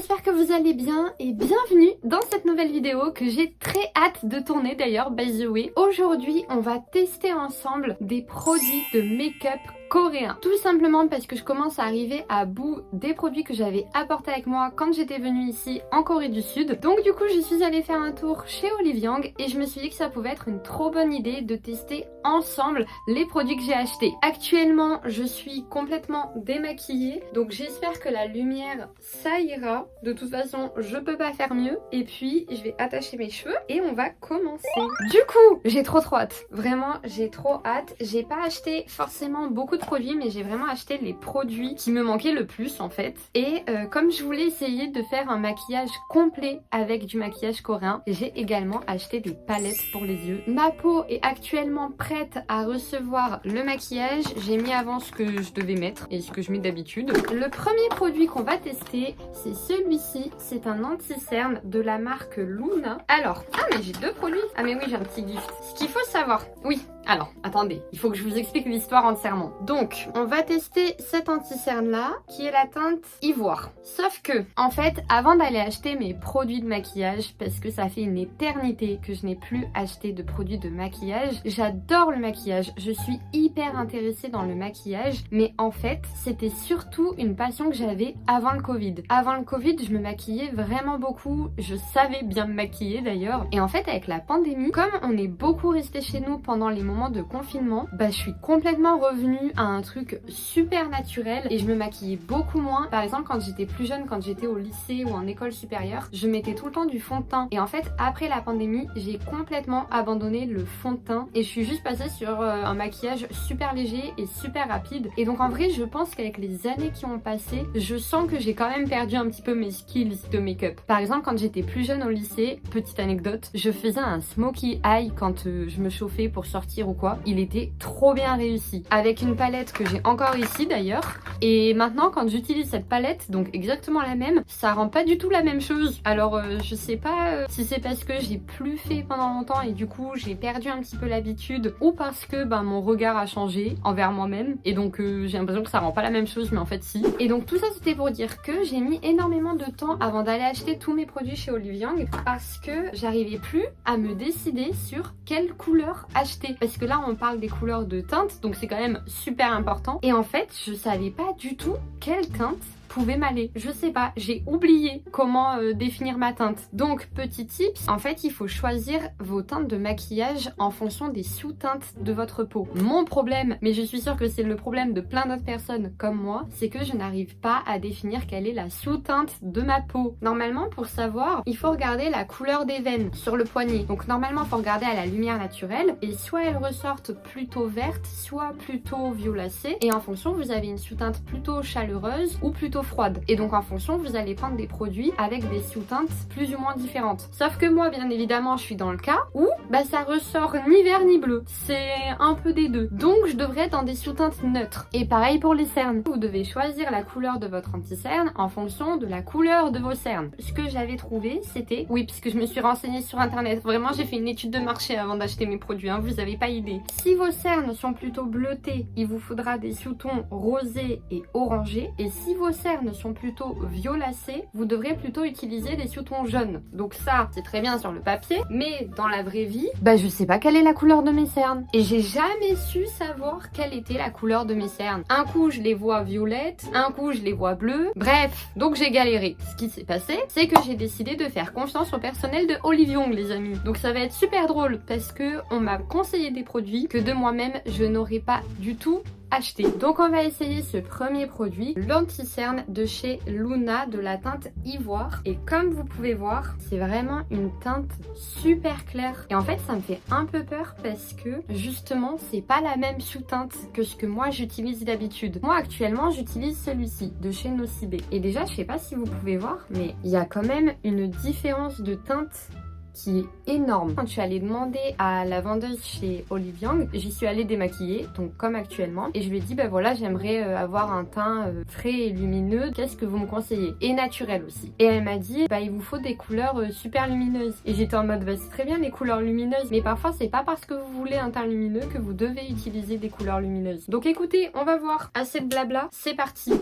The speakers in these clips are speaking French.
j'espère que vous allez bien et bienvenue dans cette nouvelle vidéo que j'ai très hâte de tourner d'ailleurs, by the way. Aujourd'hui, on va tester ensemble des produits de make-up coréen. Tout simplement parce que je commence à arriver à bout des produits que j'avais apportés avec moi quand j'étais venue ici en Corée du Sud. Donc du coup, je suis allée faire un tour chez Oliviang et je me suis dit que ça pouvait être une trop bonne idée de tester ensemble les produits que j'ai achetés. Actuellement, je suis complètement démaquillée, donc j'espère que la lumière, ça ira. De toute façon, je peux pas faire mieux. Et puis, je vais attacher mes cheveux et on va commencer. Du coup, j'ai trop hâte. Vraiment, j'ai trop hâte. J'ai pas acheté forcément beaucoup de produits, mais j'ai vraiment acheté les produits qui me manquaient le plus en fait. Et comme je voulais essayer de faire un maquillage complet avec du maquillage coréen, j'ai également acheté des palettes pour les yeux. Ma peau est actuellement prête à recevoir le maquillage. J'ai mis avant ce que je devais mettre et ce que je mets d'habitude. Le premier produit qu'on va tester, c'est celui-ci. C'est un anti-cerne de la marque Luna. Alors, mais j'ai deux produits. Ah mais oui, j'ai un petit gift. Ce qu'il faut savoir, oui. Alors, attendez, il faut que je vous explique l'histoire entièrement. Donc, on va tester cet anti-cerne là, qui est la teinte ivoire. Sauf que, en fait, avant d'aller acheter mes produits de maquillage, parce que ça fait une éternité que je n'ai plus acheté de produits de maquillage, j'adore le maquillage, je suis hyper intéressée dans le maquillage, mais en fait, c'était surtout une passion que j'avais avant le Covid. Avant le Covid, je me maquillais vraiment beaucoup, je savais bien me maquiller d'ailleurs, et en fait, avec la pandémie, comme on est beaucoup resté chez nous pendant les moments de confinement, je suis complètement revenue à un truc super naturel et je me maquillais beaucoup moins. Par exemple, quand j'étais plus jeune, quand j'étais au lycée ou en école supérieure, je mettais tout le temps du fond de teint. Et en fait, après la pandémie, j'ai complètement abandonné le fond de teint et je suis juste passée sur un maquillage super léger et super rapide. Et donc en vrai, je pense qu'avec les années qui ont passé, je sens que j'ai quand même perdu un petit peu mes skills de make-up. Par exemple, quand j'étais plus jeune au lycée, petite anecdote, je faisais un smokey eye quand je me chauffais pour sortir ou quoi. Il était trop bien réussi. Avec une palette que j'ai encore ici d'ailleurs. Et maintenant, quand j'utilise cette palette, donc exactement la même, ça rend pas du tout la même chose. Alors, je sais pas si c'est parce que j'ai plus fait pendant longtemps et du coup, j'ai perdu un petit peu l'habitude ou parce que mon regard a changé envers moi-même. Et donc, j'ai l'impression que ça rend pas la même chose, mais en fait, si. Et donc, tout ça, c'était pour dire que j'ai mis énormément de temps avant d'aller acheter tous mes produits chez Oliviang parce que j'arrivais plus à me décider sur quelle couleur acheter. Parce que là, on parle des couleurs de teinte, donc c'est quand même super important. Et en fait, je savais pas du tout quelle teinte pouvait m'aller. Je sais pas, j'ai oublié comment définir ma teinte. Donc, petit tips, en fait, il faut choisir vos teintes de maquillage en fonction des sous-teintes de votre peau. Mon problème, mais je suis sûre que c'est le problème de plein d'autres personnes comme moi, c'est que je n'arrive pas à définir quelle est la sous-teinte de ma peau. Normalement, pour savoir, il faut regarder la couleur des veines sur le poignet. Donc, normalement, il faut regarder à la lumière naturelle et soit elles ressortent plutôt vertes, soit plutôt violacées. Et en fonction, vous avez une sous-teinte plutôt chaleureuse ou plutôt froide. Et donc en fonction, vous allez prendre des produits avec des sous-teintes plus ou moins différentes. Sauf que moi, bien évidemment, je suis dans le cas où ça ressort ni vert ni bleu. C'est un peu des deux. Donc je devrais être dans des sous-teintes neutres. Et pareil pour les cernes. Vous devez choisir la couleur de votre anti-cerne en fonction de la couleur de vos cernes. Ce que j'avais trouvé, c'était... Oui, puisque je me suis renseignée sur internet. Vraiment, j'ai fait une étude de marché avant d'acheter mes produits. Vous avez pas idée. Si vos cernes sont plutôt bleutées, il vous faudra des sous-tons rosés et orangés. Et si vos cernes sont plutôt violacés, vous devrez plutôt utiliser des sous-tons jaunes. Donc ça, c'est très bien sur le papier, mais dans la vraie vie, je sais pas quelle est la couleur de mes cernes. Et j'ai jamais su savoir quelle était la couleur de mes cernes. Un coup, je les vois violettes, un coup, je les vois bleues. Bref, donc j'ai galéré. Ce qui s'est passé, c'est que j'ai décidé de faire confiance au personnel de Oliviang, les amis. Donc ça va être super drôle parce que on m'a conseillé des produits que de moi-même, je n'aurais pas du tout acheté. Donc on va essayer ce premier produit, l'anti-cerne de chez Luna de la teinte ivoire. Et comme vous pouvez voir, c'est vraiment une teinte super claire. Et en fait, ça me fait un peu peur parce que justement, c'est pas la même sous-teinte que ce que moi j'utilise d'habitude. Moi actuellement, j'utilise celui-ci de chez Nocibé. Et déjà, je sais pas si vous pouvez voir, mais il y a quand même une différence de teinte qui est énorme. Quand je suis allée demander à la vendeuse chez Oliviang, j'y suis allée démaquiller, donc comme actuellement, et je lui ai dit voilà, j'aimerais avoir un teint frais et lumineux, qu'est-ce que vous me conseillez? Et naturel aussi. Et elle m'a dit il vous faut des couleurs super lumineuses. Et j'étais en mode c'est très bien les couleurs lumineuses, mais parfois c'est pas parce que vous voulez un teint lumineux que vous devez utiliser des couleurs lumineuses. Donc écoutez, on va voir. Assez de blabla, c'est parti.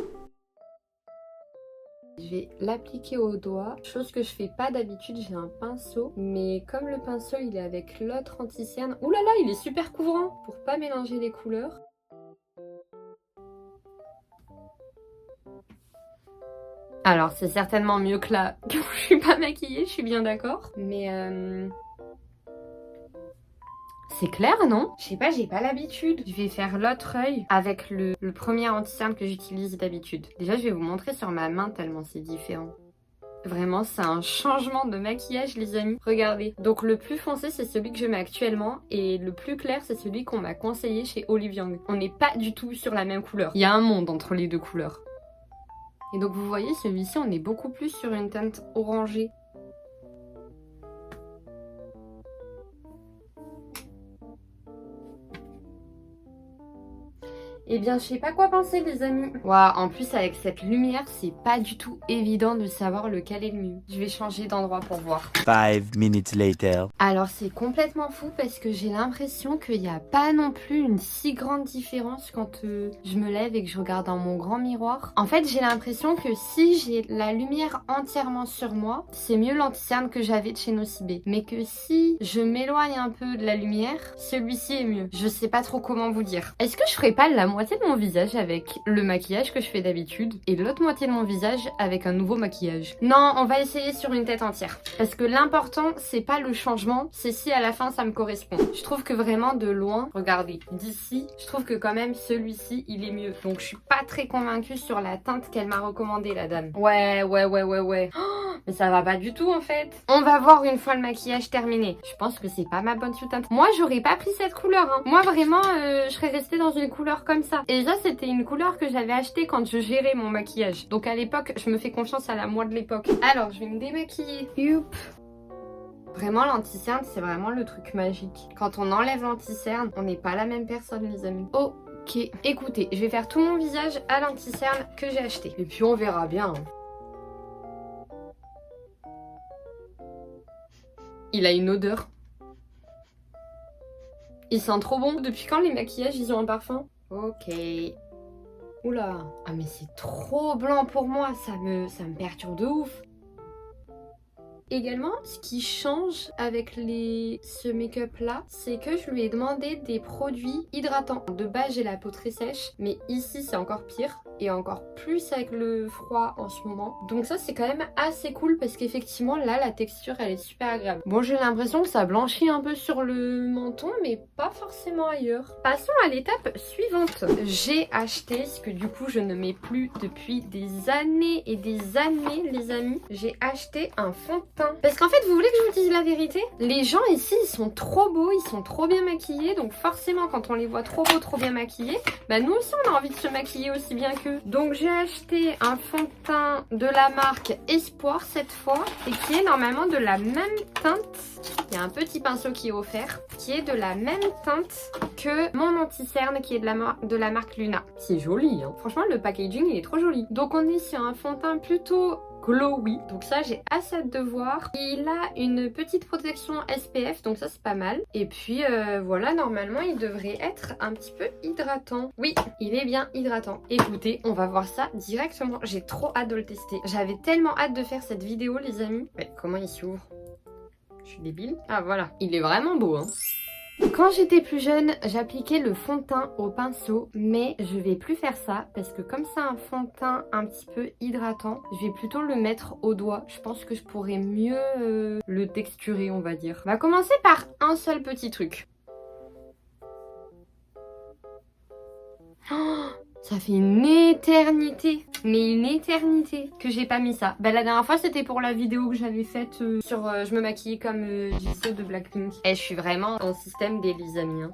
Je vais l'appliquer au doigt, chose que je fais pas d'habitude, j'ai un pinceau. Mais comme le pinceau il est avec l'autre anti-cerne, oulala, il est super couvrant pour pas mélanger les couleurs. Alors c'est certainement mieux que là, quand je suis pas maquillée, je suis bien d'accord. Mais c'est clair, non? Je sais pas, j'ai pas l'habitude. Je vais faire l'autre œil avec le premier anti-cerne que j'utilise d'habitude. Déjà, je vais vous montrer sur ma main tellement c'est différent. Vraiment, c'est un changement de maquillage, les amis. Regardez. Donc, le plus foncé, c'est celui que je mets actuellement. Et le plus clair, c'est celui qu'on m'a conseillé chez Olive Young. On n'est pas du tout sur la même couleur. Il y a un monde entre les deux couleurs. Et donc, vous voyez, celui-ci, on est beaucoup plus sur une teinte orangée. Eh bien, je sais pas quoi penser, les amis. Waouh, en plus, avec cette lumière, c'est pas du tout évident de savoir lequel est le mieux. Je vais changer d'endroit pour voir. 5 minutes later. Alors, c'est complètement fou parce que j'ai l'impression qu'il n'y a pas non plus une si grande différence quand je me lève et que je regarde dans mon grand miroir. En fait, j'ai l'impression que si j'ai la lumière entièrement sur moi, c'est mieux l'anti-cerne que j'avais de chez Nocibé. Mais que si je m'éloigne un peu de la lumière, celui-ci est mieux. Je sais pas trop comment vous dire. Est-ce que je ferais pas la moitié de mon visage avec le maquillage que je fais d'habitude et l'autre moitié de mon visage avec un nouveau maquillage? Non, on va essayer sur une tête entière. Parce que l'important, c'est pas le changement, c'est si à la fin ça me correspond. Je trouve que vraiment de loin, regardez, d'ici, je trouve que quand même celui-ci, il est mieux. Donc je suis pas très convaincue sur la teinte qu'elle m'a recommandée, la dame. Ouais. Oh, mais ça va pas du tout en fait. On va voir une fois le maquillage terminé. Je pense que c'est pas ma bonne sous-teinte. Moi, j'aurais pas pris cette couleur. Hein. Moi, vraiment, je serais restée dans une couleur comme ça. Et ça, c'était une couleur que j'avais achetée quand je gérais mon maquillage. Donc à l'époque, je me fais confiance à la moi de l'époque. Alors, je vais me démaquiller. Youp. Vraiment, l'anti-cerne, c'est vraiment le truc magique. Quand on enlève l'anti-cerne, on n'est pas la même personne, les amis. Ok. Écoutez, je vais faire tout mon visage à l'anti-cerne que j'ai acheté. Et puis, on verra bien. Il a une odeur. Il sent trop bon. Depuis quand les maquillages, ils ont un parfum? Ok. Oula. Ah mais c'est trop blanc pour moi. Ça me perturbe de ouf. Également, ce qui change avec ce make-up là, c'est que je lui ai demandé des produits hydratants. De base, j'ai la peau très sèche, mais ici, c'est encore pire. Et encore plus avec le froid en ce moment. Donc ça, c'est quand même assez cool parce qu'effectivement, là, la texture, elle est super agréable. Bon, j'ai l'impression que ça blanchit un peu sur le menton, mais pas forcément ailleurs. Passons à l'étape suivante. J'ai acheté ce que du coup, je ne mets plus depuis des années et des années, les amis. J'ai acheté un fond de teint. Parce qu'en fait, vous voulez que je vous dise la vérité? Les gens ici, ils sont trop beaux, ils sont trop bien maquillés. Donc forcément, quand on les voit trop beaux, trop bien maquillés, bah nous aussi, on a envie de se maquiller aussi bien qu'eux. Donc j'ai acheté un fond de teint de la marque Espoir cette fois. Et qui est normalement de la même teinte. Il y a un petit pinceau qui est offert. Qui est de la même teinte que mon anti-cerne qui est de la marque Luna. C'est joli, hein. Franchement, le packaging, il est trop joli. Donc on est sur un fond de teint plutôt glowy, donc ça j'ai assez hâte de voir. Il a une petite protection SPF, donc ça c'est pas mal. Et puis voilà, normalement il devrait être un petit peu hydratant. Oui, il est bien hydratant. Écoutez, on va voir ça directement. J'ai trop hâte de le tester. J'avais tellement hâte de faire cette vidéo, les amis. Mais comment il s'ouvre? Je suis débile. Ah voilà, il est vraiment beau, hein. Quand j'étais plus jeune, j'appliquais le fond de teint au pinceau, mais je vais plus faire ça parce que comme c'est un fond de teint un petit peu hydratant, je vais plutôt le mettre au doigt. Je pense que je pourrais mieux le texturer, on va dire. On va commencer par un seul petit truc. Oh, ça fait une éternité, mais une éternité que j'ai pas mis ça. Bah la dernière fois c'était pour la vidéo que j'avais faite sur je me maquillais comme Jisoo de Blackpink. Et je suis vraiment en système des les amis. Hein.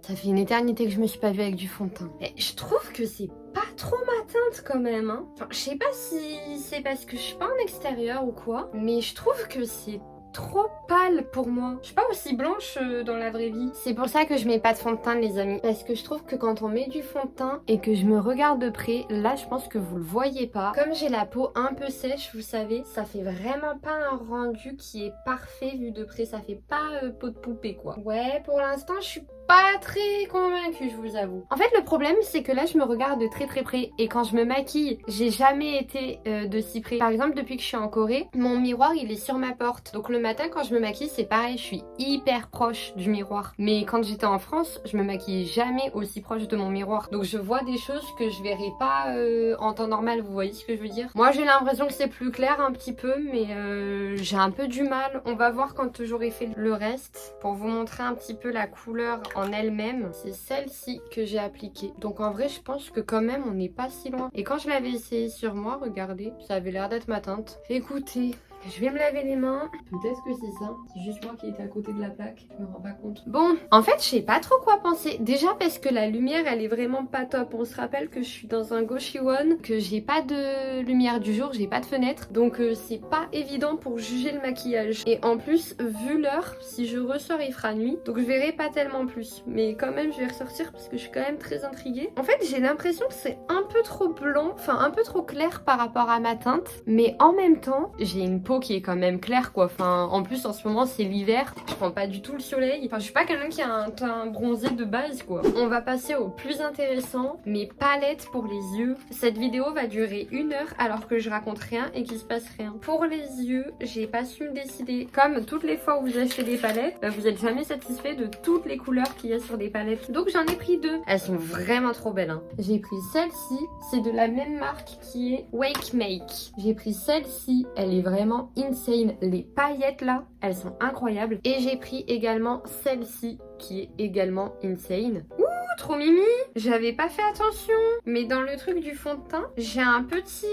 Ça fait une éternité que je me suis pas vue avec du fond de teint. Et je trouve que c'est pas trop ma teinte quand même. Hein. Enfin, je sais pas si c'est parce que je suis pas en extérieur ou quoi, mais je trouve que c'est trop pâle pour moi. Je suis pas aussi blanche dans la vraie vie. C'est pour ça que je mets pas de fond de teint, les amis. Parce que je trouve que quand on met du fond de teint et que je me regarde de près, là je pense que vous le voyez pas. Comme j'ai la peau un peu sèche, vous savez, ça fait vraiment pas un rendu qui est parfait vu de près. Ça fait pas peau de poupée quoi. Ouais, pour l'instant je suis pas très convaincue, je vous avoue. En fait, le problème, c'est que là, je me regarde de très très près et quand je me maquille, j'ai jamais été de si près. Par exemple, depuis que je suis en Corée, mon miroir, il est sur ma porte. Donc le matin, quand je me maquille, c'est pareil, je suis hyper proche du miroir. Mais quand j'étais en France, je me maquillais jamais aussi proche de mon miroir. Donc je vois des choses que je verrais pas en temps normal, vous voyez ce que je veux dire? Moi, j'ai l'impression que c'est plus clair un petit peu, mais j'ai un peu du mal. On va voir quand j'aurai fait le reste pour vous montrer un petit peu la couleur en elle-même. C'est celle-ci que j'ai appliquée. Donc en vrai, je pense que quand même, on n'est pas si loin. Et quand je l'avais essayé sur moi, regardez, ça avait l'air d'être ma teinte. Écoutez, je vais me laver les mains. Peut-être que c'est ça. C'est juste moi qui étais à côté de la plaque. Je me rends pas compte. Bon, en fait, je sais pas trop quoi penser. Déjà parce que la lumière, elle est vraiment pas top. On se rappelle que je suis dans un Goshiwon, que j'ai pas de lumière du jour, j'ai pas de fenêtre. Donc c'est pas évident pour juger le maquillage. Et en plus, vu l'heure, si je ressors, il fera nuit. Donc je verrai pas tellement plus. Mais quand même, je vais ressortir parce que je suis quand même très intriguée. En fait, j'ai l'impression que c'est un peu trop blanc, enfin un peu trop clair par rapport à ma teinte. Mais en même temps, j'ai une peau qui est quand même claire quoi. Enfin, en plus en ce moment c'est l'hiver, je prends pas du tout le soleil. Enfin, je suis pas quelqu'un qui a un teint bronzé de base quoi. On va passer au plus intéressant, mes palettes pour les yeux. Cette vidéo va durer 1 heure alors que je raconte rien et qu'il se passe rien. Pour les yeux, j'ai pas su me décider. Comme toutes les fois où vous achetez des palettes, vous êtes jamais satisfait de toutes les couleurs qu'il y a sur des palettes. Donc j'en ai pris 2. Elles sont vraiment trop belles hein. J'ai pris celle-ci, c'est de la même marque qui est Wake Make. J'ai pris celle-ci, elle est vraiment insane. Les paillettes là, elles sont incroyables. Et j'ai pris également celle-ci qui est également insane. Ouh, trop mimi! J'avais pas fait attention. Mais dans le truc du fond de teint, j'ai un petit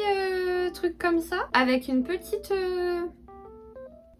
truc comme ça avec une petite...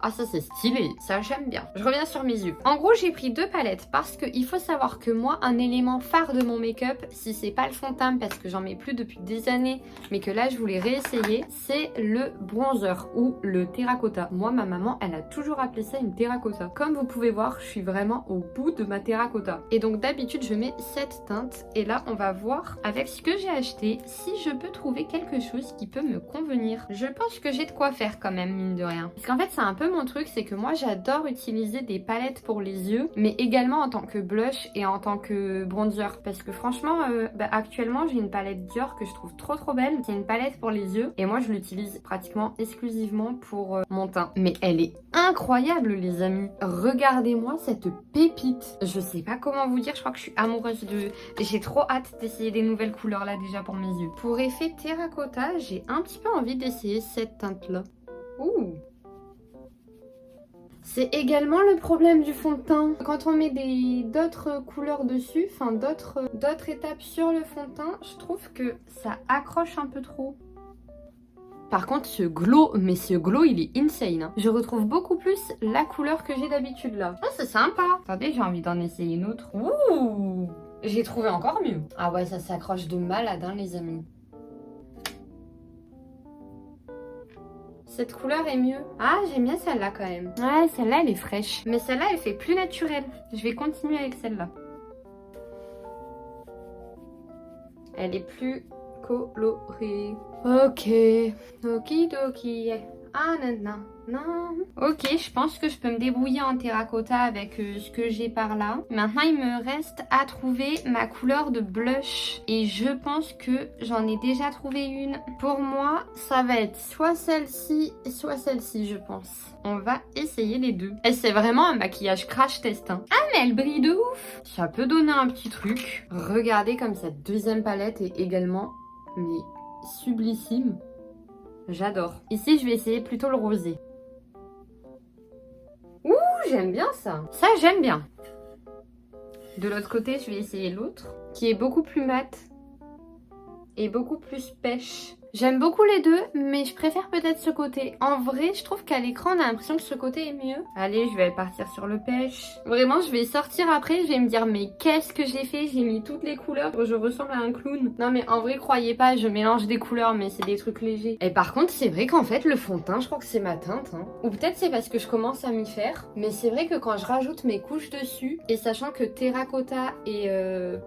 Ah ça c'est stylé, ça j'aime bien. Je reviens sur mes yeux. En gros j'ai pris 2 palettes parce qu'il faut savoir que moi un élément phare de mon make-up, si c'est pas le fond de teint parce que j'en mets plus depuis des années mais que là je voulais réessayer, c'est le bronzer ou le terracotta. Moi ma maman elle a toujours appelé ça une terracotta. Comme vous pouvez voir je suis vraiment au bout de ma terracotta. Et donc d'habitude je mets cette teinte et là on va voir avec ce que j'ai acheté si je peux trouver quelque chose qui peut me convenir. Je pense que j'ai de quoi faire quand même mine de rien. Parce qu'en fait c'est un peu mon truc, c'est que moi j'adore utiliser des palettes pour les yeux mais également en tant que blush et en tant que bronzer parce que franchement actuellement j'ai une palette Dior que je trouve trop belle. C'est une palette pour les yeux et moi je l'utilise pratiquement exclusivement pour mon teint, mais elle est incroyable les amis. Regardez-moi cette pépite, je sais pas comment vous dire, je crois que je suis amoureuse de... J'ai trop hâte d'essayer des nouvelles couleurs là déjà pour mes yeux. Pour effet terracotta j'ai un petit peu envie d'essayer cette teinte là. Ouh, c'est également le problème du fond de teint. Quand on met d'autres couleurs dessus, enfin d'autres étapes sur le fond de teint, je trouve que ça accroche un peu trop. Par contre, ce glow il est insane. Hein. Je retrouve beaucoup plus la couleur que j'ai d'habitude là. Oh, c'est sympa. Attendez, j'ai envie d'en essayer une autre. Ouh, j'ai trouvé encore mieux. Ah ouais, ça s'accroche de malade, hein, les amis. Cette couleur est mieux. Ah, j'aime bien celle-là quand même. Ouais, celle-là, elle est fraîche. Mais celle-là, elle fait plus naturelle. Je vais continuer avec celle-là. Elle est plus colorée. Ok. Okidoki. Ah, non. Ok, je pense que je peux me débrouiller en terracotta avec ce que j'ai par là. Maintenant, il me reste à trouver ma couleur de blush. Et je pense que j'en ai déjà trouvé une. Pour moi, ça va être soit celle-ci, soit celle-ci, je pense. On va essayer les deux. Et c'est vraiment un maquillage crash test. Hein. Ah, mais elle brille de ouf! Ça peut donner un petit truc. Regardez comme cette deuxième palette est également, mais sublissime. J'adore. Ici, je vais essayer plutôt le rosé. Ouh, j'aime bien ça. Ça, j'aime bien. De l'autre côté, je vais essayer l'autre, qui est beaucoup plus mat et beaucoup plus pêche. J'aime beaucoup les deux, mais je préfère peut-être ce côté. En vrai, je trouve qu'à l'écran, on a l'impression que ce côté est mieux. Allez, je vais partir sur le pêche. Vraiment, je vais sortir après, je vais me dire, mais qu'est-ce que j'ai fait? J'ai mis toutes les couleurs, je ressemble à un clown. Non, mais en vrai, croyez pas, je mélange des couleurs, mais c'est des trucs légers. Et par contre, c'est vrai qu'en fait, le fond de teint, je crois que c'est ma teinte. Hein. Ou peut-être c'est parce que je commence à m'y faire. Mais c'est vrai que quand je rajoute mes couches dessus, et sachant que terracotta et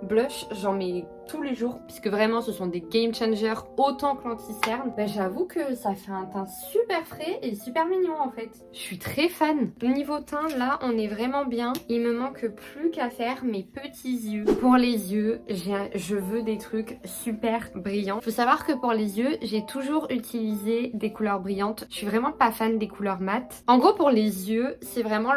blush, j'en mets tous les jours, puisque vraiment ce sont des game changers autant que l'anti-cerne, bah, j'avoue que ça fait un teint super frais et super mignon en fait. Je suis très fan. Niveau teint, là on est vraiment bien. Il me manque plus qu'à faire mes petits yeux. Pour les yeux, je veux des trucs super brillants. Faut savoir que pour les yeux, j'ai toujours utilisé des couleurs brillantes. Je suis vraiment pas fan des couleurs mates. En gros, pour les yeux, c'est vraiment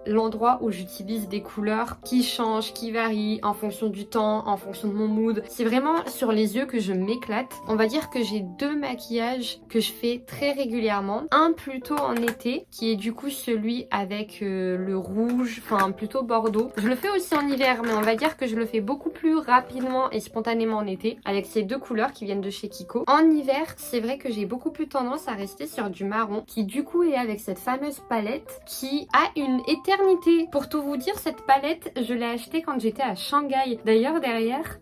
l'endroit où j'utilise des couleurs qui changent, qui varient en fonction du temps, en fonction de mon mood. C'est vraiment sur les yeux que je m'éclate. On va dire que j'ai 2 maquillages que je fais très régulièrement. Un plutôt en été, qui est du coup celui avec le rouge, enfin plutôt bordeaux. Je le fais aussi en hiver, mais on va dire que je le fais beaucoup plus rapidement et spontanément en été, avec ces 2 couleurs qui viennent de chez Kiko. En hiver, c'est vrai que j'ai beaucoup plus tendance à rester sur du marron, qui du coup est avec cette fameuse palette qui a une éternité. Pour tout vous dire, cette palette, je l'ai achetée quand j'étais à Shanghai. D'ailleurs, derrière,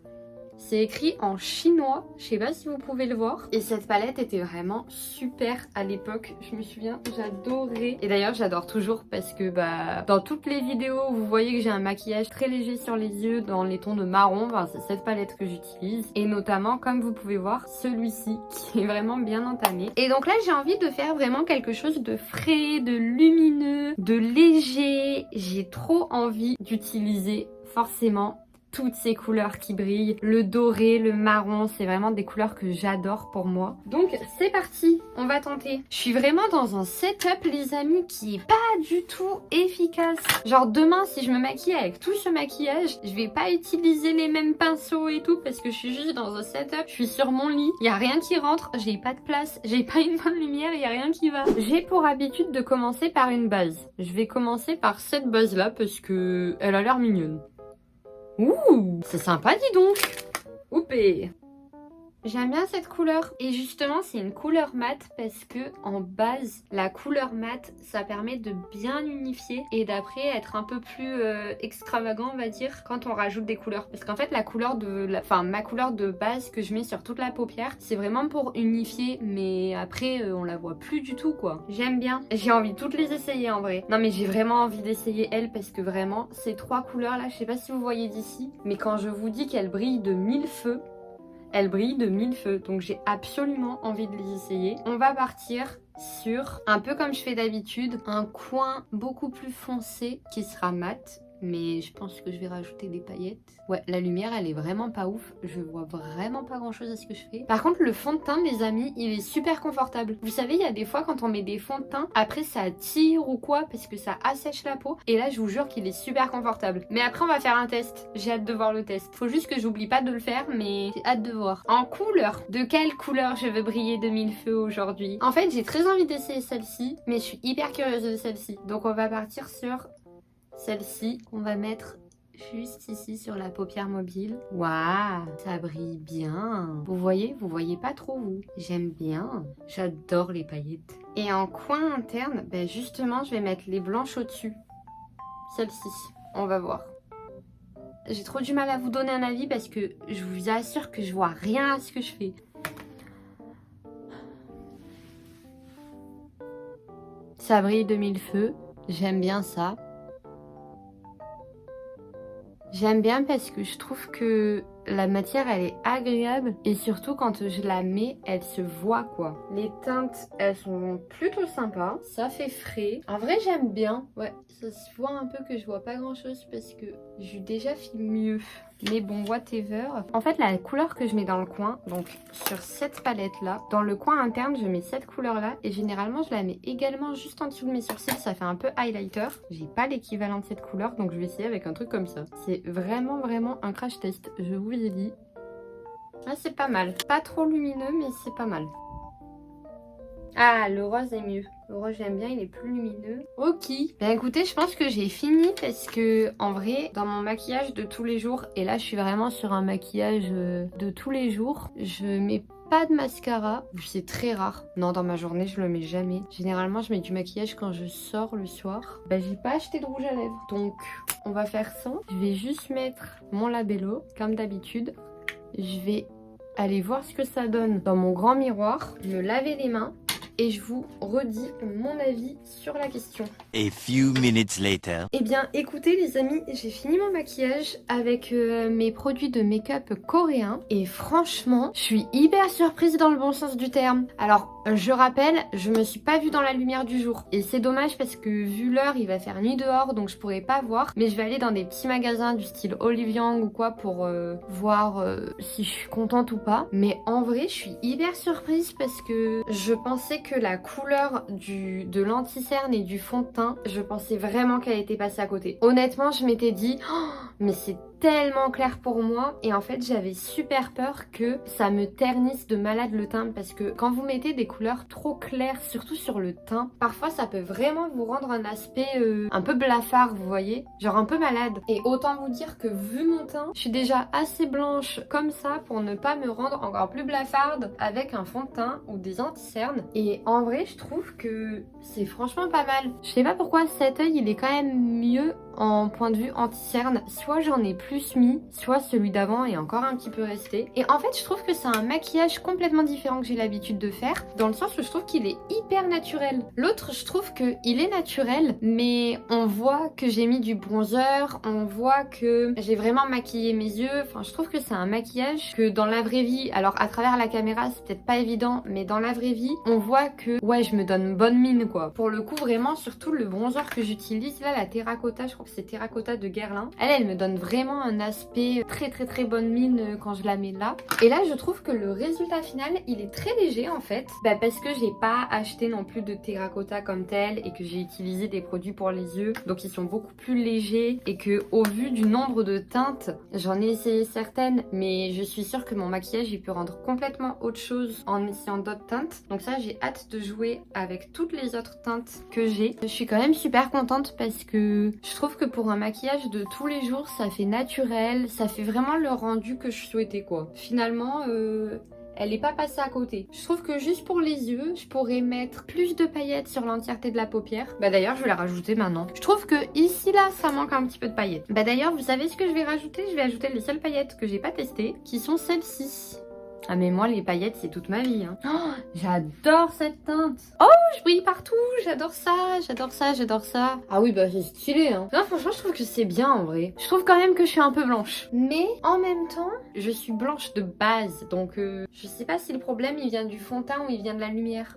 c'est écrit en chinois, je sais pas si vous pouvez le voir. Et cette palette était vraiment super à l'époque, je me souviens, j'adorais. Et d'ailleurs j'adore toujours parce que bah dans toutes les vidéos vous voyez que j'ai un maquillage très léger sur les yeux dans les tons de marron, enfin, c'est cette palette que j'utilise. Et notamment comme vous pouvez voir celui-ci qui est vraiment bien entamé. Et donc là j'ai envie de faire vraiment quelque chose de frais, de lumineux, de léger. J'ai trop envie d'utiliser forcément toutes ces couleurs qui brillent, le doré, le marron, c'est vraiment des couleurs que j'adore pour moi. Donc c'est parti, on va tenter. Je suis vraiment dans un setup les amis qui est pas du tout efficace. Genre demain si je me maquille avec tout ce maquillage, je vais pas utiliser les mêmes pinceaux et tout parce que je suis juste dans un setup, je suis sur mon lit, il y a rien qui rentre, j'ai pas de place, j'ai pas une bonne lumière, il y a rien qui va. J'ai pour habitude de commencer par une base. Je vais commencer par cette base là parce que elle a l'air mignonne. Ouh, c'est sympa dis donc. Oupé. J'aime bien cette couleur et justement c'est une couleur mate parce que en base la couleur mate ça permet de bien unifier et d'après être un peu plus extravagant on va dire quand on rajoute des couleurs parce qu'en fait la couleur de ma couleur de base que je mets sur toute la paupière c'est vraiment pour unifier mais après on la voit plus du tout quoi. J'aime bien, j'ai envie de toutes les essayer en vrai. Non mais j'ai vraiment envie d'essayer elle parce que vraiment ces 3 couleurs là je sais pas si vous voyez d'ici mais quand je vous dis qu'elles brillent de 1000 feux, elle brille de 1000 feux, donc j'ai absolument envie de les essayer. On va partir sur, un peu comme je fais d'habitude, un coin beaucoup plus foncé qui sera mat. Mais je pense que je vais rajouter des paillettes. Ouais, la lumière, elle est vraiment pas ouf. Je vois vraiment pas grand chose à ce que je fais. Par contre, le fond de teint, les amis, il est super confortable. Vous savez, il y a des fois, quand on met des fonds de teint, après ça tire ou quoi, parce que ça assèche la peau. Et là, je vous jure qu'il est super confortable. Mais après, on va faire un test. J'ai hâte de voir le test. Faut juste que j'oublie pas de le faire, mais j'ai hâte de voir. En couleur, de quelle couleur je veux briller de 1000 feux aujourd'hui? En fait, j'ai très envie d'essayer celle-ci, mais je suis hyper curieuse de celle-ci. Donc, on va partir sur celle-ci, on va mettre juste ici sur la paupière mobile. Waouh, ça brille bien. Vous voyez pas trop vous. J'aime bien. J'adore les paillettes. Et en coin interne, ben justement, je vais mettre les blanches au-dessus. Celle-ci, on va voir. J'ai trop du mal à vous donner un avis parce que je vous assure que je vois rien à ce que je fais. Ça brille de 1000 feux. J'aime bien ça. J'aime bien parce que je trouve que la matière elle est agréable et surtout quand je la mets elle se voit quoi. Les teintes elles sont plutôt sympas, ça fait frais. En vrai j'aime bien, ouais ça se voit un peu que je vois pas grand chose parce que j'ai déjà fait mieux. Mais bon whatever. En fait la couleur que je mets dans le coin, donc sur cette palette là, dans le coin interne je mets cette couleur là et généralement je la mets également juste en dessous de mes sourcils, ça fait un peu highlighter. J'ai pas l'équivalent de cette couleur donc je vais essayer avec un truc comme ça. C'est vraiment un crash test, je vous ai dit. Ah c'est pas mal, pas trop lumineux mais c'est pas mal. Ah, le rose est mieux. Le rose j'aime bien, il est plus lumineux. Ok. Ben écoutez, je pense que j'ai fini parce que en vrai, dans mon maquillage de tous les jours, et là je suis vraiment sur un maquillage de tous les jours, je mets pas de mascara. C'est très rare. Non, dans ma journée, je le mets jamais. Généralement, je mets du maquillage quand je sors le soir. Ben j'ai pas acheté de rouge à lèvres. Donc, on va faire ça. Je vais juste mettre mon labello, comme d'habitude. Je vais aller voir ce que ça donne dans mon grand miroir. Me laver les mains. et je vous redis mon avis sur la question. A few minutes later. Eh bien écoutez les amis, j'ai fini mon maquillage avec mes produits de make-up coréens et franchement, je suis hyper surprise dans le bon sens du terme. Alors je rappelle, je me suis pas vue dans la lumière du jour et c'est dommage parce que vu l'heure, il va faire nuit dehors donc je pourrais pas voir, mais je vais aller dans des petits magasins du style Olive Young ou quoi pour voir si je suis contente ou pas. Mais en vrai, je suis hyper surprise parce que je pensais que la couleur de l'anti-cerne et du fond de teint, je pensais vraiment qu'elle était passée à côté. Honnêtement, je m'étais dit, oh, mais c'est tellement clair pour moi et en fait j'avais super peur que ça me ternisse de malade le teint parce que quand vous mettez des couleurs trop claires, surtout sur le teint, parfois ça peut vraiment vous rendre un aspect un peu blafard, vous voyez, genre un peu malade. Et autant vous dire que vu mon teint, je suis déjà assez blanche comme ça pour ne pas me rendre encore plus blafarde avec un fond de teint ou des anti-cernes. Et en vrai je trouve que c'est franchement pas mal. Je sais pas pourquoi cet œil il est quand même mieux en point de vue anti-cerne, soit j'en ai plus mis, soit celui d'avant est encore un petit peu resté. Et en fait je trouve que c'est un maquillage complètement différent que j'ai l'habitude de faire, dans le sens où je trouve qu'il est hyper naturel. L'autre je trouve qu'il est naturel, mais on voit que j'ai mis du bronzer, on voit que j'ai vraiment maquillé mes yeux, enfin je trouve que c'est un maquillage que dans la vraie vie, alors à travers la caméra c'est peut-être pas évident, mais dans la vraie vie on voit que ouais je me donne bonne mine quoi. Pour le coup vraiment surtout le bronzer que j'utilise là, la terracotta, je crois que c'est terracotta de Guerlain, elle me donne vraiment un aspect très bonne mine quand je la mets là. Et là je trouve que le résultat final il est très léger en fait, parce que j'ai pas acheté non plus de terracotta comme tel et que j'ai utilisé des produits pour les yeux, donc ils sont beaucoup plus légers et que au vu du nombre de teintes, j'en ai essayé certaines mais je suis sûre que mon maquillage il peut rendre complètement autre chose en essayant d'autres teintes. Donc ça j'ai hâte de jouer avec toutes les autres teintes que j'ai. Je suis quand même super contente parce que je trouve que pour un maquillage de tous les jours ça fait naturel, ça fait vraiment le rendu que je souhaitais quoi. Finalement elle est pas passée à côté. Je trouve que juste pour les yeux, je pourrais mettre plus de paillettes sur l'entièreté de la paupière. D'ailleurs, je vais la rajouter maintenant. Je trouve que ici, là, ça manque un petit peu de paillettes. D'ailleurs, vous savez ce que je vais rajouter? Je vais ajouter les seules paillettes que j'ai pas testées, qui sont celles-ci. Ah mais moi les paillettes c'est toute ma vie hein. Oh, j'adore cette teinte. Oh je brille partout, j'adore ça, j'adore ça, j'adore ça. Ah oui c'est stylé hein. Non franchement je trouve que c'est bien en vrai. Je trouve quand même que je suis un peu blanche. Mais en même temps je suis blanche de base. Donc je sais pas si le problème il vient du fond de teint ou il vient de la lumière.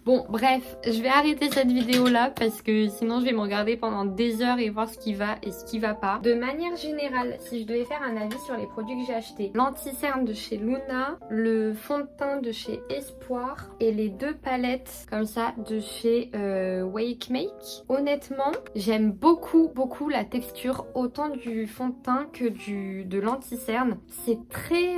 Bon bref, je vais arrêter cette vidéo là parce que sinon je vais me regarder pendant des heures et voir ce qui va et ce qui va pas. De manière générale, si je devais faire un avis sur les produits que j'ai achetés, l'anti-cerne de chez Luna, le fond de teint de chez Espoir et les deux palettes comme ça de chez Wake Make. Honnêtement, j'aime beaucoup la texture autant du fond de teint que de l'anti-cerne. C'est très...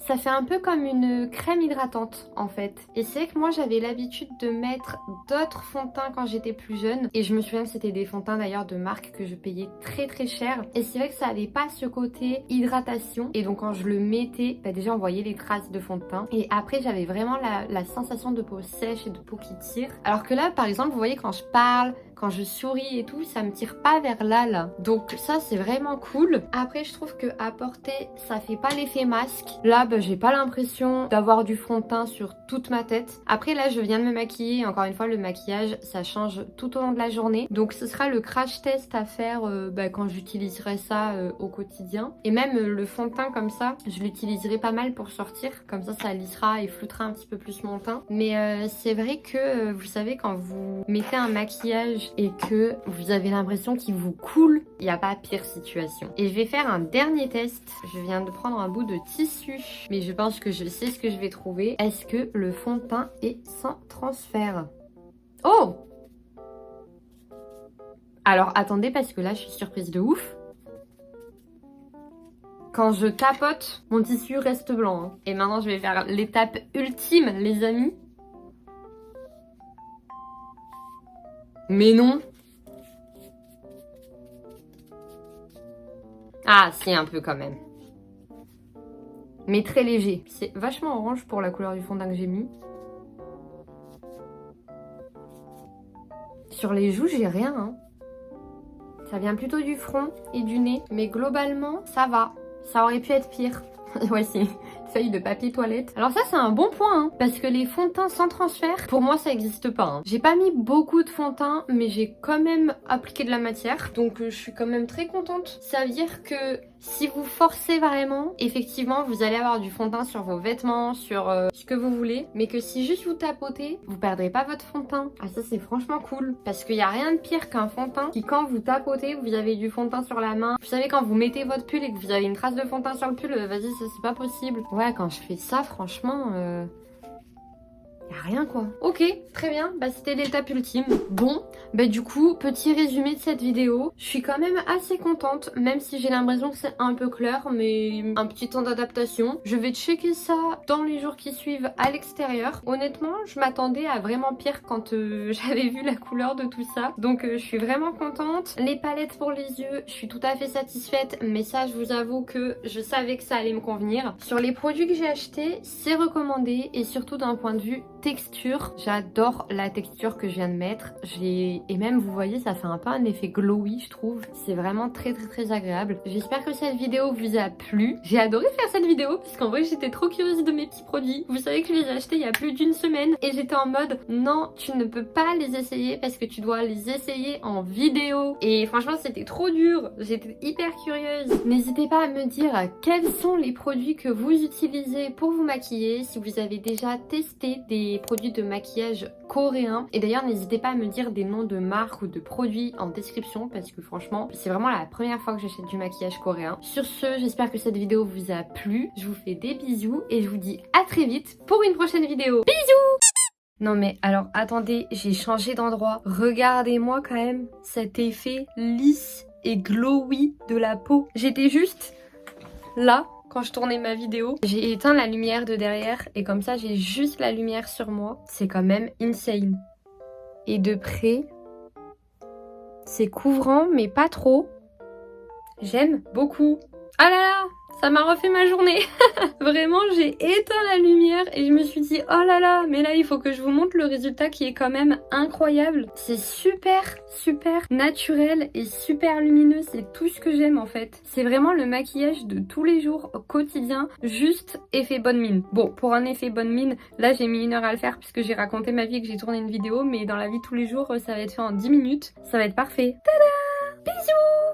ça fait un peu comme une crème hydratante en fait. Et c'est vrai que moi j'avais l'habitude de mettre d'autres fonds de teint quand j'étais plus jeune et je me souviens que c'était des fonds de teint d'ailleurs de marque que je payais très cher et c'est vrai que ça avait pas ce côté hydratation et donc quand je le mettais déjà on voyait les traces de fond de teint et après j'avais vraiment la sensation de peau sèche et de peau qui tire, alors que là par exemple vous voyez quand je parle, quand je souris et tout, ça me tire pas vers là. Donc ça c'est vraiment cool. Après je trouve que à porter ça fait pas l'effet masque. Là j'ai pas l'impression d'avoir du fond de teint sur toute ma tête. Après là je viens de me maquiller, encore une fois le maquillage ça change tout au long de la journée. Donc ce sera le crash test à faire quand j'utiliserai ça au quotidien. Et même le fond de teint comme ça, je l'utiliserai pas mal pour sortir. Comme ça lissera et floutera un petit peu plus mon teint. Mais c'est vrai que vous savez quand vous mettez un maquillage et que vous avez l'impression qu'il vous coule, il n'y a pas pire situation. Et je vais faire un dernier test. Je viens de prendre un bout de tissu, mais je pense que je sais ce que je vais trouver. Est-ce que le fond de teint est sans transfert? Oh! Alors attendez parce que là je suis surprise de ouf. Quand je tapote, mon tissu reste blanc. Hein. Et maintenant je vais faire l'étape ultime les amis. Mais non. Ah, si, un peu quand même. Mais très léger. C'est vachement orange pour la couleur du fond de teint que j'ai mis. Sur les joues, j'ai rien. Hein. Ça vient plutôt du front et du nez. Mais globalement, ça va. Ça aurait pu être pire. Ouais, feuille de papier toilette. Alors ça c'est un bon point hein, parce que les fonds de teint sans transfert, pour moi ça existe pas. Hein. J'ai pas mis beaucoup de fond de teint mais j'ai quand même appliqué de la matière. Donc je suis quand même très contente. Ça veut dire que si vous forcez vraiment, effectivement vous allez avoir du fond de teint sur vos vêtements, sur ce que vous voulez. Mais que si juste vous tapotez, vous perdrez pas votre fond de teint. Ah ça c'est franchement cool. Parce qu'il y a rien de pire qu'un fond de teint qui quand vous tapotez, vous avez du fond de teint sur la main. Vous savez quand vous mettez votre pull et que vous avez une trace de fond de teint sur le pull, vas-y ça c'est pas possible. Ouais quand je fais ça franchement... Y'a rien quoi. Ok, très bien, bah c'était l'étape ultime. Bon, bah du coup, petit résumé de cette vidéo. Je suis quand même assez contente, même si j'ai l'impression que c'est un peu clair, mais un petit temps d'adaptation. Je vais checker ça dans les jours qui suivent à l'extérieur. Honnêtement, je m'attendais à vraiment pire quand j'avais vu la couleur de tout ça. Donc je suis vraiment contente. Les palettes pour les yeux, je suis tout à fait satisfaite, mais ça je vous avoue que je savais que ça allait me convenir. Sur les produits que j'ai achetés, c'est recommandé et surtout d'un point de vue texture, j'adore la texture que je viens de mettre. Et même vous voyez ça fait un peu un effet glowy je trouve. C'est vraiment très agréable. J'espère que cette vidéo vous a plu. J'ai adoré faire cette vidéo parce qu'en vrai j'étais trop curieuse de mes petits produits. Vous savez que je les ai achetés il y a plus d'une semaine et j'étais en mode non tu ne peux pas les essayer parce que tu dois les essayer en vidéo. Et franchement c'était trop dur. J'étais hyper curieuse. N'hésitez pas à me dire quels sont les produits que vous utilisez pour vous maquiller. Si vous avez déjà testé des produits de maquillage coréens. Et d'ailleurs n'hésitez pas à me dire des noms de marques ou de produits en description parce que franchement c'est vraiment la première fois que j'achète du maquillage coréen. Sur ce, j'espère que cette vidéo vous a plu. Je vous fais des bisous et je vous dis à très vite pour une prochaine vidéo. Bisous! Non mais alors attendez, j'ai changé d'endroit. Regardez-moi quand même cet effet lisse et glowy de la peau. J'étais juste là quand je tournais ma vidéo. J'ai éteint la lumière de derrière et comme ça j'ai juste la lumière sur moi. C'est quand même insane. Et de près, c'est couvrant mais pas trop. J'aime beaucoup. Ah là là, ça m'a refait ma journée. Vraiment, j'ai éteint la lumière et je me suis dit oh là là, mais là il faut que je vous montre le résultat qui est quand même incroyable. C'est super naturel et super lumineux, c'est tout ce que j'aime en fait. C'est vraiment le maquillage de tous les jours au quotidien, juste effet bonne mine. Bon, pour un effet bonne mine, là j'ai mis 1 heure à le faire puisque j'ai raconté ma vie et que j'ai tourné une vidéo, mais dans la vie de tous les jours, ça va être fait en 10 minutes. Ça va être parfait. Tada! Bisous!